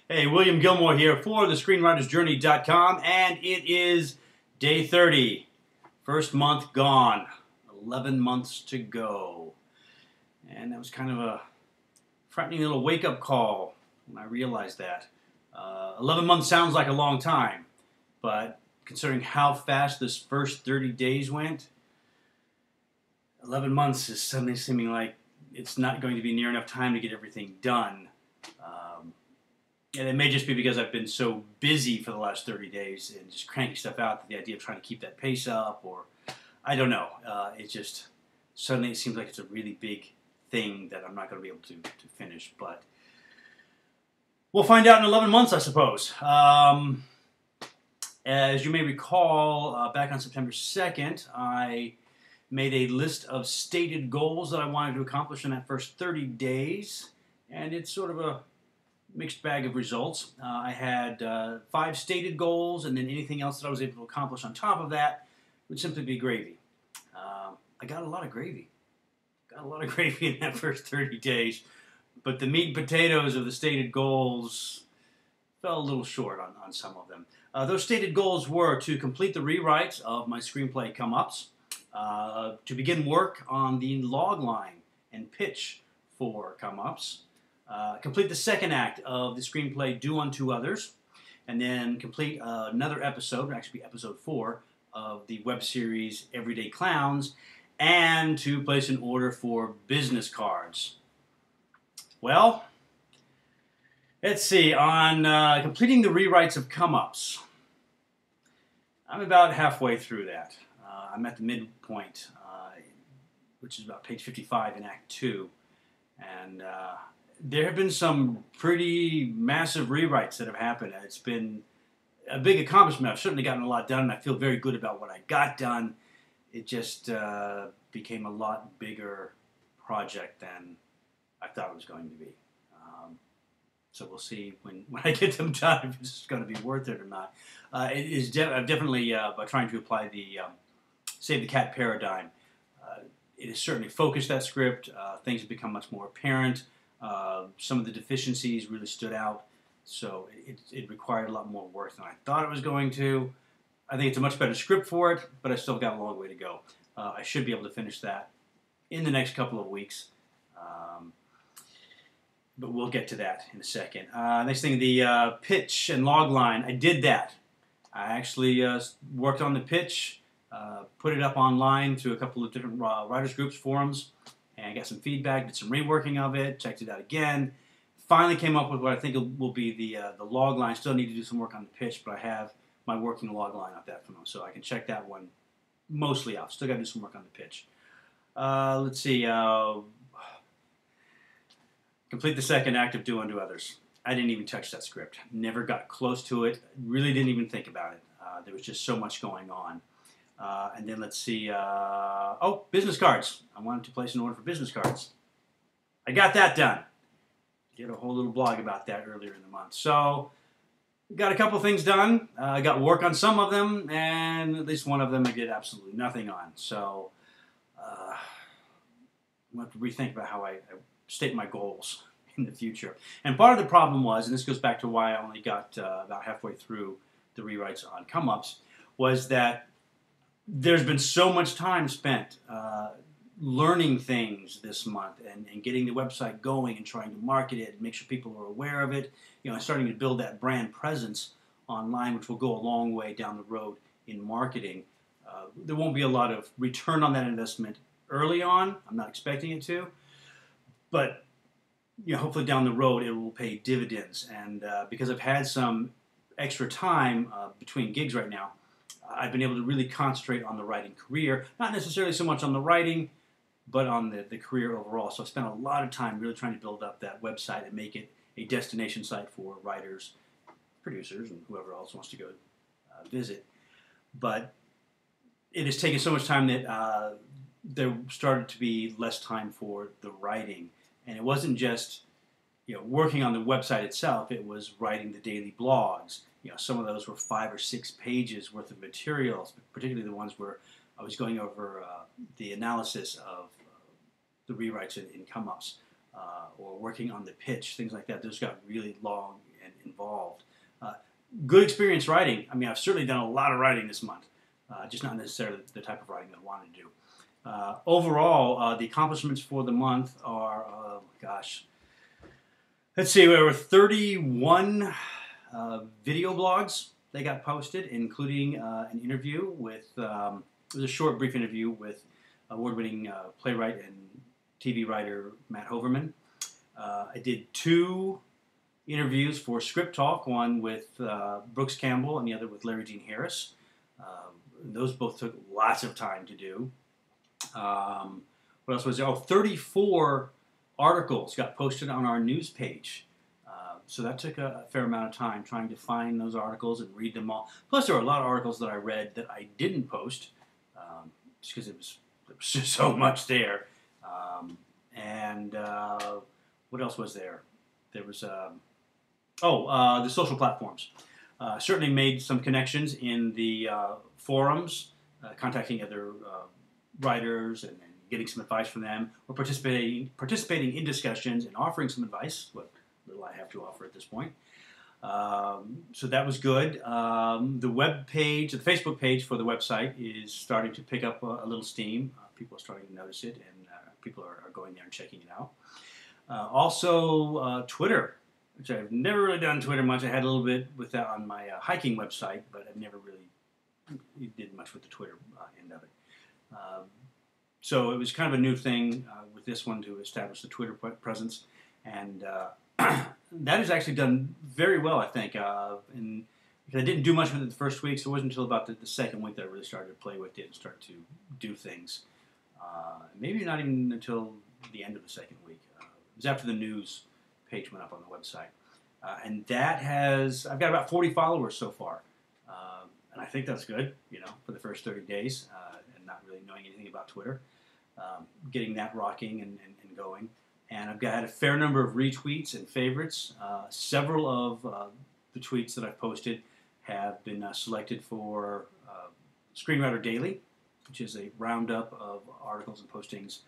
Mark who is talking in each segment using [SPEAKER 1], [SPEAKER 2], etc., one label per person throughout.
[SPEAKER 1] Hey, William Gilmore here for the ScreenwritersJourney.com, and it is day 30. First month gone. 11 months to go. And that was kind of a frightening little wake-up call when I realized that. 11 months sounds like a long time, but considering how fast this first 30 days went, 11 months is suddenly seeming like it's not going to be near enough time to get everything done. And it may just be because I've been so busy for the last 30 days and just cranking stuff out that the idea of trying to keep that pace up, or I don't know. It just suddenly it seems like it's a really big thing that I'm not going to be able to finish. But we'll find out in 11 months, I suppose. As you may recall, back on September 2nd, I made a list of stated goals that I wanted to accomplish in that first 30 days. And it's sort of a mixed bag of results. I had 5 stated goals, and then anything else that I was able to accomplish on top of that would simply be gravy. I got a lot of gravy. Got a lot of gravy in that first 30 days, but the meat and potatoes of the stated goals fell a little short on some of them. Those stated goals were to complete the rewrites of my screenplay come-ups, to begin work on the log line and pitch for come-ups, complete the second act of the screenplay Do Unto Others, and then complete another episode, actually episode 4, of the web series Everyday Clowns, and to place an order for business cards. Well, let's see, on completing the rewrites of come-ups, I'm about halfway through that. I'm at the midpoint, which is about page 55 in Act 2, and there have been some pretty massive rewrites that have happened. It's been a big accomplishment. I've certainly gotten a lot done, and I feel very good about what I got done. It just became a lot bigger project than I thought it was going to be. So we'll see when I get them done if it's going to be worth it or not. It is I've definitely, by trying to apply the Save the Cat paradigm, it has certainly focused that script. Things have become much more apparent. Some of the deficiencies really stood out, so it required a lot more work than I thought it was going to. I think it's a much better script for it, but I still got a long way to go. I should be able to finish that in the next couple of weeks, but we'll get to that in a second. Next thing, the pitch and log line, I did that. I actually worked on the pitch, put it up online to a couple of different writers groups, forums, and got some feedback, did some reworking of it, checked it out again. Finally came up with what I think will be the log line. Still need to do some work on the pitch, but I have my working log line up that for now, so I can check that one mostly out. Still got to do some work on the pitch. Let's see. Complete the second act of Do Unto Others. I didn't even touch that script. Never got close to it. Really didn't even think about it. There was just so much going on. And then let's see, oh, business cards. I wanted to place an order for business cards. I got that done. Did a whole little blog about that earlier in the month. So, got a couple things done. I got work on some of them, and at least one of them I did absolutely nothing on. So, I'm going to have to rethink about how I state my goals in the future. And part of the problem was, and this goes back to why I only got about halfway through the rewrites on come-ups, was that there's been so much time spent learning things this month and getting the website going and trying to market it and make sure people are aware of it. You know, starting to build that brand presence online, which will go a long way down the road in marketing. There won't be a lot of return on that investment early on. I'm not expecting it to. But you know, hopefully down the road it will pay dividends. And because I've had some extra time between gigs right now, I've been able to really concentrate on the writing career. Not necessarily so much on the writing, but on the career overall. So I spent a lot of time really trying to build up that website and make it a destination site for writers, producers, and whoever else wants to go visit. But it has taken so much time that there started to be less time for the writing. And it wasn't just, you know, working on the website itself. It was writing the daily blogs. You know, some of those were 5 or 6 pages worth of materials, particularly the ones where I was going over the analysis of the rewrites in come-ups, or working on the pitch, things like that. Those got really long involved. Good experience writing. I mean, I've certainly done a lot of writing this month, just not necessarily the type of writing that I wanted to do. Overall, the accomplishments for the month are, gosh, let's see, there were 31 video blogs that got posted, including an interview with, it was a short, brief interview with award-winning playwright and TV writer Matt Hoverman. I did 2 interviews for Script Talk, one with Brooks Campbell and the other with Larry Dean Harris. Those both took lots of time to do. What else was there? Oh, 34 articles got posted on our news page. So that took a fair amount of time trying to find those articles and read them all. Plus, there were a lot of articles that I read that I didn't post just because there was just so much there. What else was there? There was, the social platforms. Certainly made some connections in the forums, contacting other writers and getting some advice from them, or participating in discussions and offering some advice, what little I have to offer at this point. So that was good. The web page, the Facebook page for the website is starting to pick up a little steam. People are starting to notice it, and people are going there and checking it out. Also, Twitter, which I've never really done Twitter much. I had a little bit with that on my hiking website, but I've never really did much with the Twitter end of it. So it was kind of a new thing with this one to establish the Twitter presence, and that has actually done very well, I think. And because I didn't do much with it the first week, so it wasn't until about the second week that I really started to play with it and start to do things. Maybe not even until the end of the second week. It was after the news page went up on the website. And that has, I've got about 40 followers so far. And I think that's good, for the first 30 days and not really knowing anything about Twitter. Getting that rocking and going. And I've got a fair number of retweets and favorites. Several of the tweets that I've posted have been selected for Screenwriter Daily, which is a roundup of articles and postings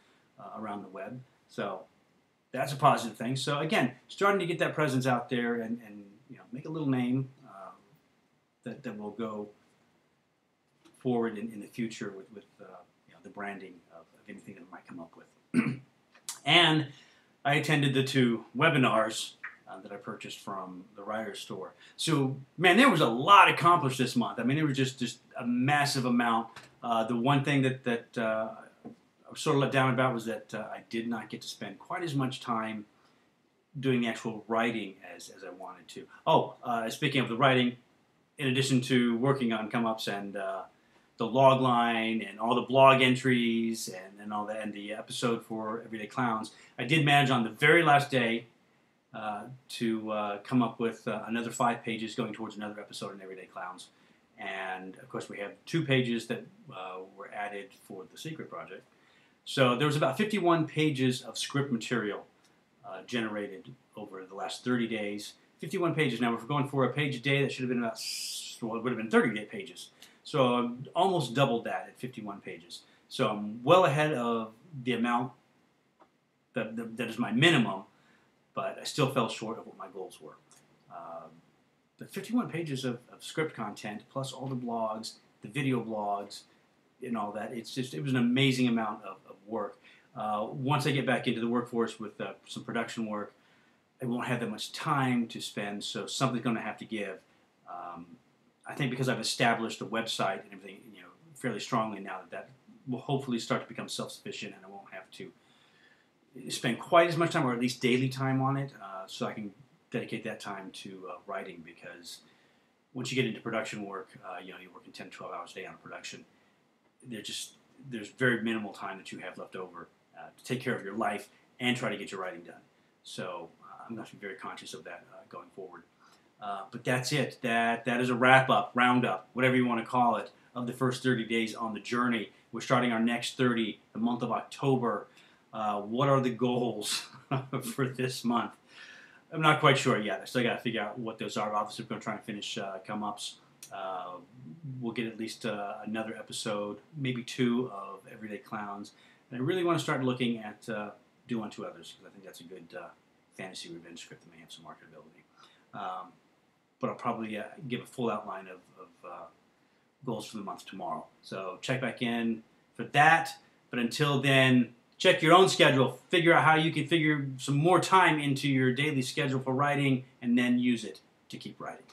[SPEAKER 1] around the web. So that's a positive thing. So again, starting to get that presence out there and make a little name that will go forward in the future with the branding of anything that I might come up with. And I attended the 2 webinars that I purchased from the Writer's Store. So, man, there was a lot accomplished this month. I mean, there was just a massive amount. The one thing that I was sort of let down about was that I did not get to spend quite as much time doing the actual writing as I wanted to. Oh, speaking of the writing, in addition to working on come-ups and the log line and all the blog entries and all that, and the episode for Everyday Clowns, I did manage on the very last day to come up with another 5 pages going towards another episode in Everyday Clowns. And, of course, we have 2 pages that were added for the Secret Project. So there was about 51 pages of script material generated over the last 30 days. 51 pages. Now, if we're going for a page a day, that should have been about, well, it would have been 30 pages. So almost doubled that at 51 pages. So I'm well ahead of the amount that is my minimum, but I still fell short of what my goals were. But 51 pages of script content, plus all the blogs, the video blogs, and all that, it was an amazing amount of work. Once I get back into the workforce with some production work, I won't have that much time to spend, so something's going to have to give. I think because I've established the website and everything, fairly strongly now, that will hopefully start to become self-sufficient, and I won't have to spend quite as much time, or at least daily time on it, so I can dedicate that time to writing. Because once you get into production work, you're working 10 to 12 hours a day on a production. There's very minimal time that you have left over to take care of your life and try to get your writing done. So I'm going to be very conscious of that going forward. But that's it. That is a wrap-up, roundup, whatever you want to call it, of the first 30 days on the journey. We're starting our next 30, the month of October. What are the goals for this month? I'm not quite sure yet. I still got to figure out what those are. Obviously, we're going to try and finish come-ups. We'll get at least another episode, maybe 2 of Everyday Clowns. And I really want to start looking at Do Unto Others, because I think that's a good fantasy revenge script that may have some marketability. but I'll probably give a full outline of goals for the month tomorrow. So check back in for that. But until then, check your own schedule. Figure out how you can figure some more time into your daily schedule for writing, and then use it to keep writing.